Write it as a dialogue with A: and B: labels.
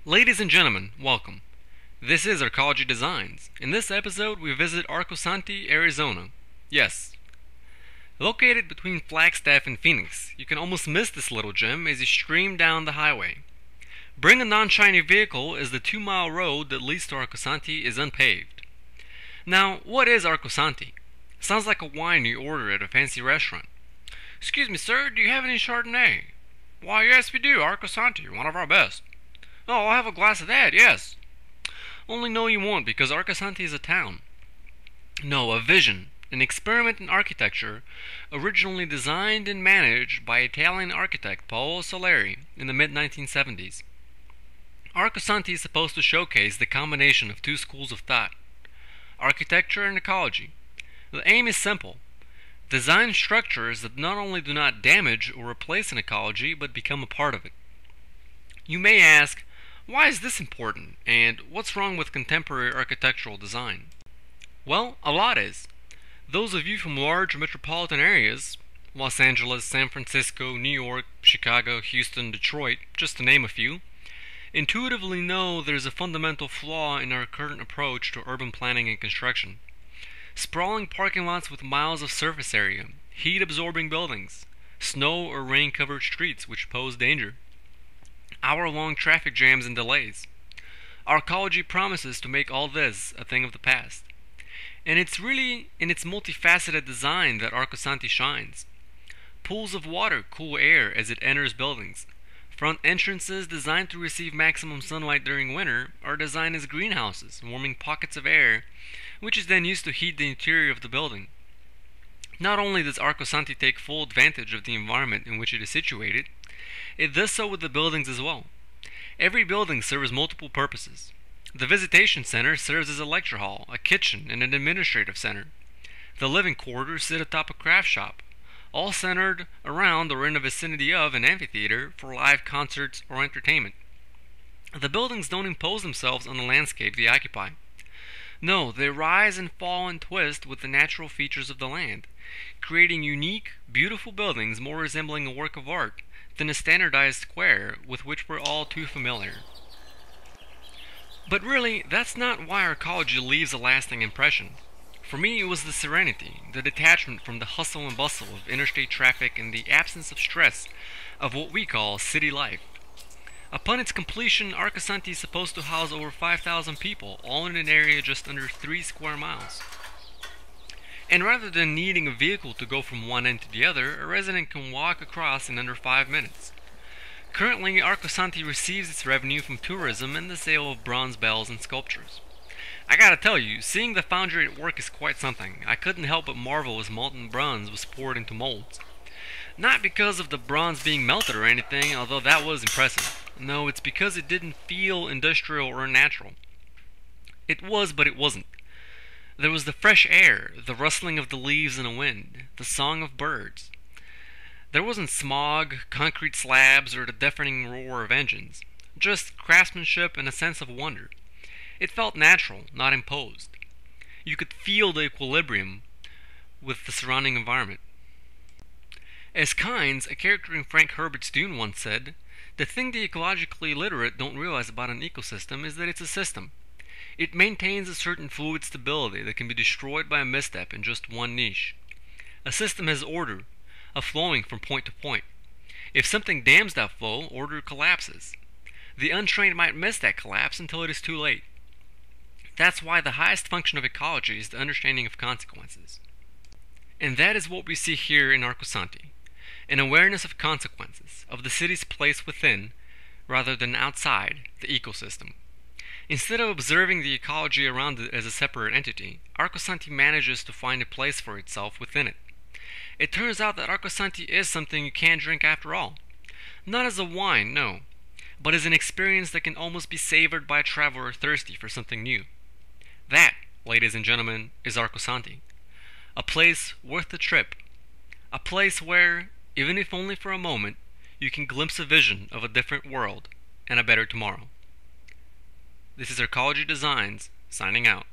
A: Ladies and gentlemen, welcome. This is Arcology Designs. In this episode, we visit Arcosanti, Arizona. Yes, located between Flagstaff and Phoenix, you can almost miss this little gem as you stream down the highway. Bring a non-shiny vehicle as the 2-mile road that leads to Arcosanti is unpaved. Now, what is Arcosanti? Sounds like a wine you order at a fancy restaurant. Excuse me, sir, do you have any Chardonnay? Why, yes, we do. Arcosanti, one of our best. Oh, I'll have a glass of that, yes. Only no you won't, because Arcosanti is a town. No, a vision, an experiment in architecture, originally designed and managed by Italian architect Paolo Soleri in the mid-1970s. Arcosanti is supposed to showcase the combination of two schools of thought, architecture and ecology. The aim is simple. Design structures that not only do not damage or replace an ecology, but become a part of it. You may ask, why is this important, and what's wrong with contemporary architectural design? Well, a lot is. Those of you from large metropolitan areas, Los Angeles, San Francisco, New York, Chicago, Houston, Detroit, just to name a few, intuitively know there's a fundamental flaw in our current approach to urban planning and construction. Sprawling parking lots with miles of surface area, heat-absorbing buildings, snow or rain-covered streets which pose danger, hour-long traffic jams and delays. Arcology promises to make all this a thing of the past. And it's really in its multifaceted design that Arcosanti shines. Pools of water cool air as it enters buildings. Front entrances designed to receive maximum sunlight during winter are designed as greenhouses, warming pockets of air, which is then used to heat the interior of the building. Not only does Arcosanti take full advantage of the environment in which it is situated, it does so with the buildings as well. Every building serves multiple purposes. The visitation center serves as a lecture hall, a kitchen, and an administrative center. The living quarters sit atop a craft shop, all centered around or in the vicinity of an amphitheater for live concerts or entertainment. The buildings don't impose themselves on the landscape they occupy. No, they rise and fall and twist with the natural features of the land, creating unique, beautiful buildings more resembling a work of art than a standardized square with which we're all too familiar. But really, that's not why Arcology leaves a lasting impression. For me, it was the serenity, the detachment from the hustle and bustle of interstate traffic and the absence of stress of what we call city life. Upon its completion, Arcosanti is supposed to house over 5,000 people, all in an area just under 3 square miles. And rather than needing a vehicle to go from one end to the other, a resident can walk across in under 5 minutes. Currently, Arcosanti receives its revenue from tourism and the sale of bronze bells and sculptures. I gotta tell you, seeing the foundry at work is quite something. I couldn't help but marvel as molten bronze was poured into molds. Not because of the bronze being melted or anything, although that was impressive. No, it's because it didn't feel industrial or natural. It was, but it wasn't. There was the fresh air, the rustling of the leaves in a wind, the song of birds. There wasn't smog, concrete slabs, or the deafening roar of engines. Just craftsmanship and a sense of wonder. It felt natural, not imposed. You could feel the equilibrium with the surrounding environment. As Kynes, a character in Frank Herbert's Dune, once said, the thing the ecologically illiterate don't realize about an ecosystem is that it's a system. It maintains a certain fluid stability that can be destroyed by a misstep in just one niche. A system has order, a flowing from point to point. If something dams that flow, order collapses. The untrained might miss that collapse until it is too late. That's why the highest function of ecology is the understanding of consequences. And that is what we see here in Arcosanti, an awareness of consequences, of the city's place within, rather than outside, the ecosystem. Instead of observing the ecology around it as a separate entity, Arcosanti manages to find a place for itself within it. It turns out that Arcosanti is something you can drink after all. Not as a wine, no, but as an experience that can almost be savored by a traveler thirsty for something new. That, ladies and gentlemen, is Arcosanti. A place worth the trip. A place where, even if only for a moment, you can glimpse a vision of a different world and a better tomorrow. This is Arcology Designs, signing out.